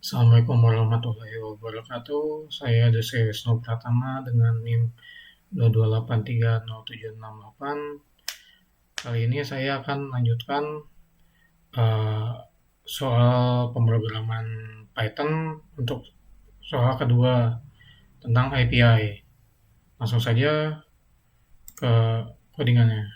Assalamualaikum warahmatullahi wabarakatuh. Saya Dese Wisnu Pratama dengan NIM 2283078. Kali ini saya akan melanjutkan eh, soal pemrograman Python untuk soal kedua tentang API. Langsung saja ke codingannya.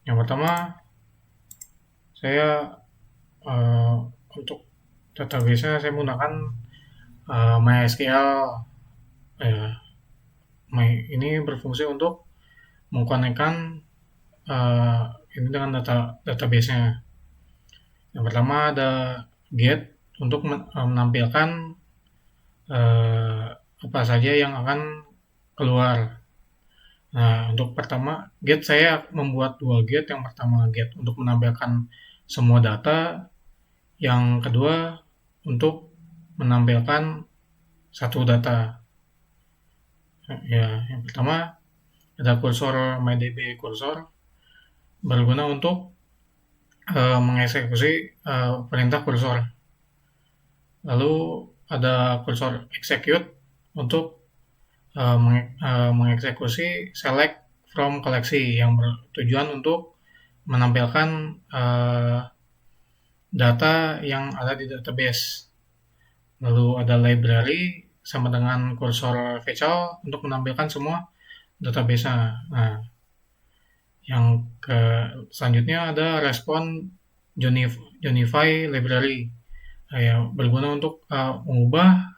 Yang pertama, saya eh, untuk database-nya saya menggunakan MySQL. Ya, ini berfungsi untuk mengkonekkan eh, ini dengan database-nya. Yang pertama ada get untuk menampilkan eh, apa saja yang akan keluar. Nah, untuk pertama get saya membuat dua get. Yang pertama get untuk menampilkan semua data, yang kedua untuk menampilkan satu data. Ya, yang pertama ada kursor MyDB kursor berguna untuk mengeksekusi perintah kursor. Lalu ada kursor execute untuk mengeksekusi select from koleksi yang bertujuan untuk menampilkan data yang ada di database. Lalu ada library sama dengan kursor fetchal untuk menampilkan semua database-nya. Nah, yang selanjutnya ada respon Unify library. Ya, berguna untuk mengubah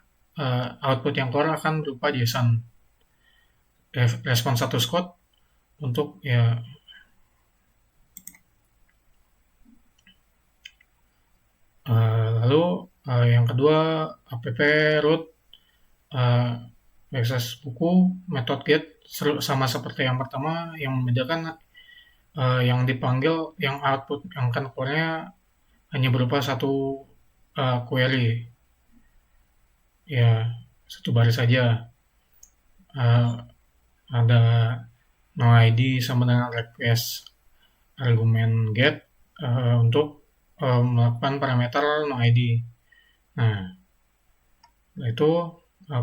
output yang keluar akan berupa JSON. Respon status code untuk ya lalu yang kedua app root akses buku method get sama seperti yang pertama, yang membedakan yang dipanggil yang output yang akan keluarnya hanya berupa satu query, ya satu baris saja. Ada no ID sama dengan request argumen get untuk melakukan parameter no ID. Nah, itu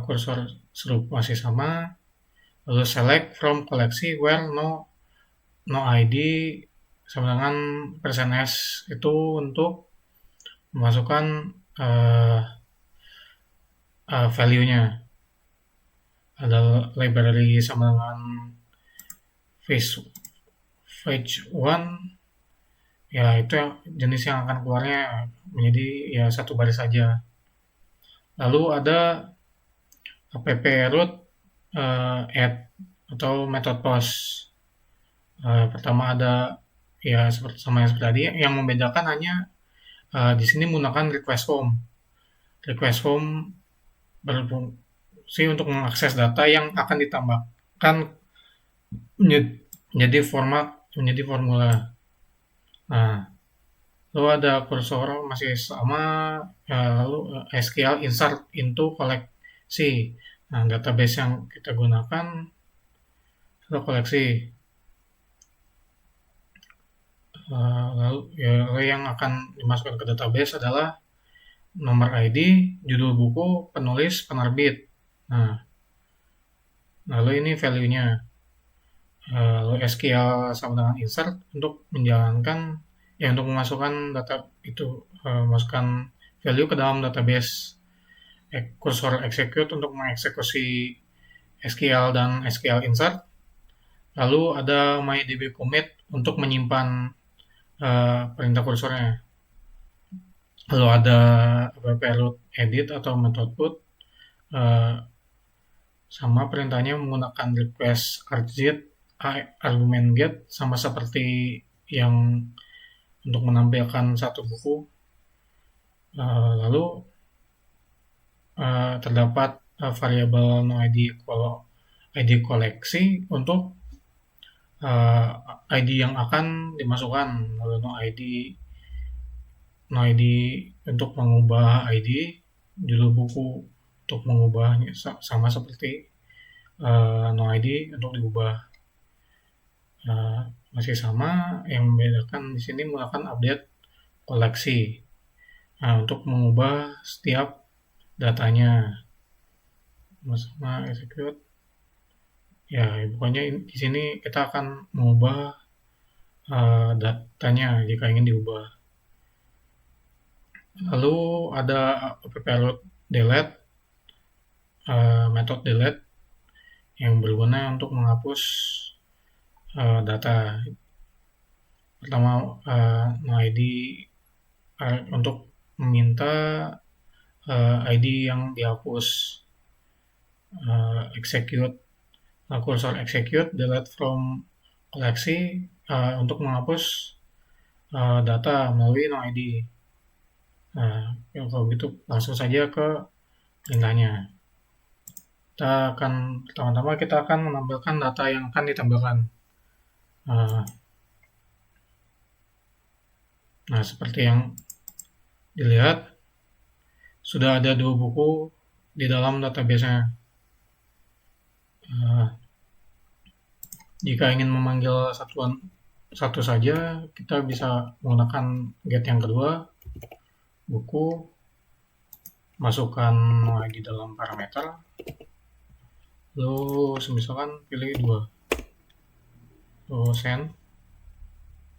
kursor serupa masih sama. Lalu select from koleksi where no ID sama dengan %s itu untuk memasukkan value-nya. Ada library sama dengan fetch one, ya itu yang jenis yang akan keluarnya menjadi ya satu baris saja. Lalu ada app root add atau method post. Pertama ada ya seperti sama yang seperti tadi, yang membedakan hanya di sini menggunakan request form. Request form berfungsi untuk mengakses data yang akan ditambahkan menjadi formula. Nah, lalu ada kursor masih sama, lalu SQL insert into koleksi. Nah, database yang kita gunakan adalah koleksi. Lalu yang akan dimasukkan ke database adalah nomor ID, judul buku, penulis, penerbit. Nah, lalu ini value-nya. Lalu SQL sama dengan insert untuk menjalankan untuk memasukkan data itu, masukkan value ke dalam database. Kursor execute untuk mengeksekusi SQL dan SQL insert. Lalu ada mydb commit untuk menyimpan perintah kursornya. Lalu ada root edit atau method put, sama perintahnya menggunakan request argit argumen get sama seperti yang untuk menampilkan satu buku. Lalu terdapat variabel no ID koleksi untuk ID yang akan dimasukkan. Lalu no ID untuk mengubah ID, judul buku untuk mengubahnya sama seperti no ID untuk diubah. Masih sama, yang membedakan di sini menggunakan update koleksi. untuk mengubah setiap datanya sama execute. Ya, pokoknya di sini kita akan mengubah datanya jika ingin diubah. Lalu ada append delete, metode delete yang berguna untuk menghapus data. Pertama, no-id untuk meminta ID yang dihapus. Execute cursor execute delete from koleksi untuk menghapus data melalui no-id. Nah, kalau gitu langsung saja ke perintahnya. Pertama-tama kita akan menampilkan data yang akan ditambahkan. Nah, seperti yang dilihat, sudah ada 2 buku di dalam database-nya. Jika ingin memanggil satu saja, kita bisa menggunakan get yang kedua, buku, masukkan di dalam parameter, lalu misalkan pilih 2, lalu send.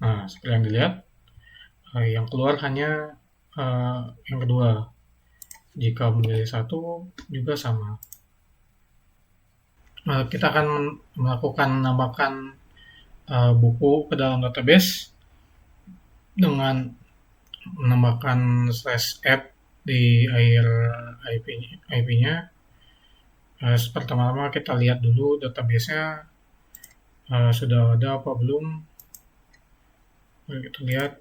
Nah, seperti yang dilihat, yang keluar hanya yang kedua. Jika memilih satu juga sama. Kita akan menambahkan buku ke dalam database dengan menambahkan /app di akhir IP-nya. Pertama-tama kita lihat dulu database-nya sudah ada apa belum. Mari kita lihat.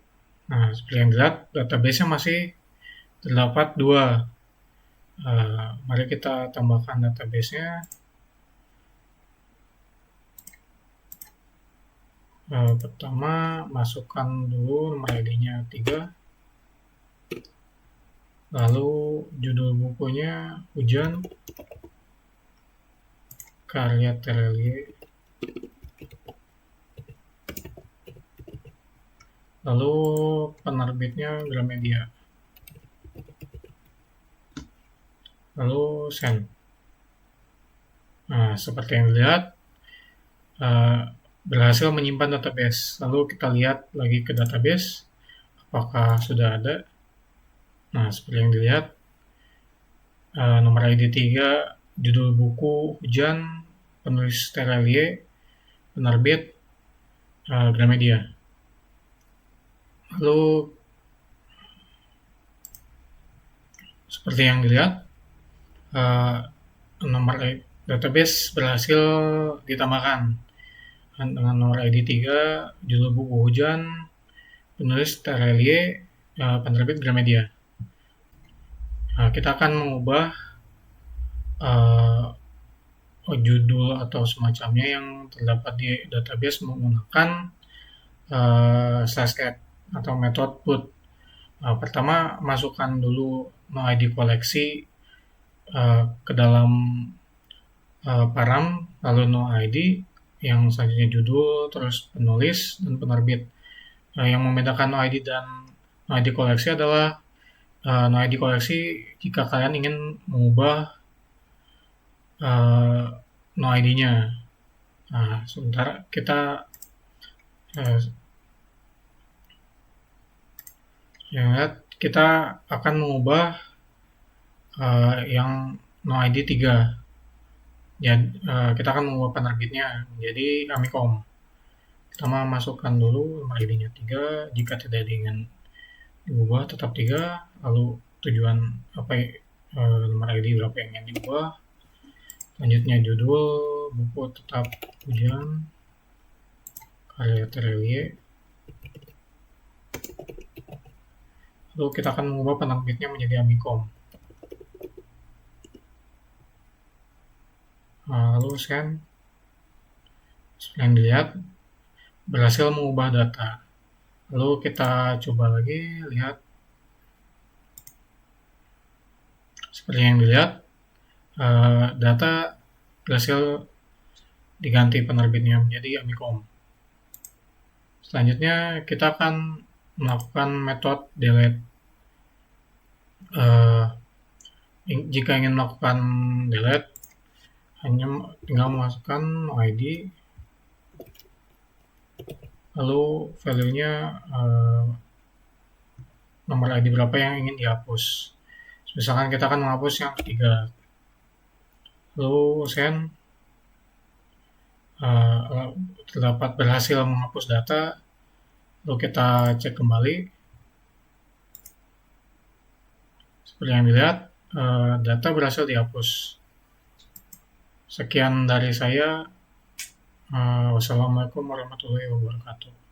Nah, seperti yang dilihat, database-nya masih terdapat 2. Mari kita tambahkan database-nya. Pertama, masukkan dulu nomor ID-nya 3. Lalu judul bukunya hujan, karya Terelie. Lalu penerbitnya Gramedia. Lalu send. Nah, seperti yang dilihat, berhasil menyimpan database. Lalu kita lihat lagi ke database, apakah sudah ada. Nah, seperti yang dilihat, nomor ID 3, judul buku hujan, penulis Terelie, penerbit Gramedia. Lalu seperti yang dilihat, nomor database berhasil ditambahkan dengan nomor ID 3, judul buku hujan, penulis Terelie, penerbit Gramedia. Kita akan mengubah judul atau semacamnya yang terdapat di database menggunakan /add atau metode put. Pertama, masukkan dulu no-id koleksi ke dalam param, lalu no-id, yang selanjutnya judul, terus penulis, dan penerbit. Yang membedakan no-id dan no-id koleksi adalah no-id koleksi jika kalian ingin mengubah no-id-nya. Nah, sementara kita kita akan mengubah yang no-id 3. Ya, kita akan mengubah penerbitnya menjadi Amikom. Kita masukkan dulu nomor ID-nya 3. Jika tidak ingin diubah, tetap 3. Lalu tujuan nomor ID berapa yang ingin diubah. Selanjutnya judul buku tetap hujan, karya Terelie. Lalu kita akan mengubah penerbitnya menjadi Amikom. Lalu send. Seperti yang dilihat, berhasil mengubah data. Lalu kita coba lagi lihat. Seperti yang dilihat, data berhasil diganti penerbitnya menjadi Amikom. Selanjutnya kita akan melakukan metode delete. Jika ingin melakukan delete, hanya tinggal memasukkan ID, lalu value-nya nomor ID berapa yang ingin dihapus. Misalkan kita akan menghapus yang ketiga, lalu send, terdapat berhasil menghapus data, lalu kita cek kembali. Seperti yang dilihat, data berhasil dihapus. Sekian dari saya. Wassalamualaikum warahmatullahi wabarakatuh.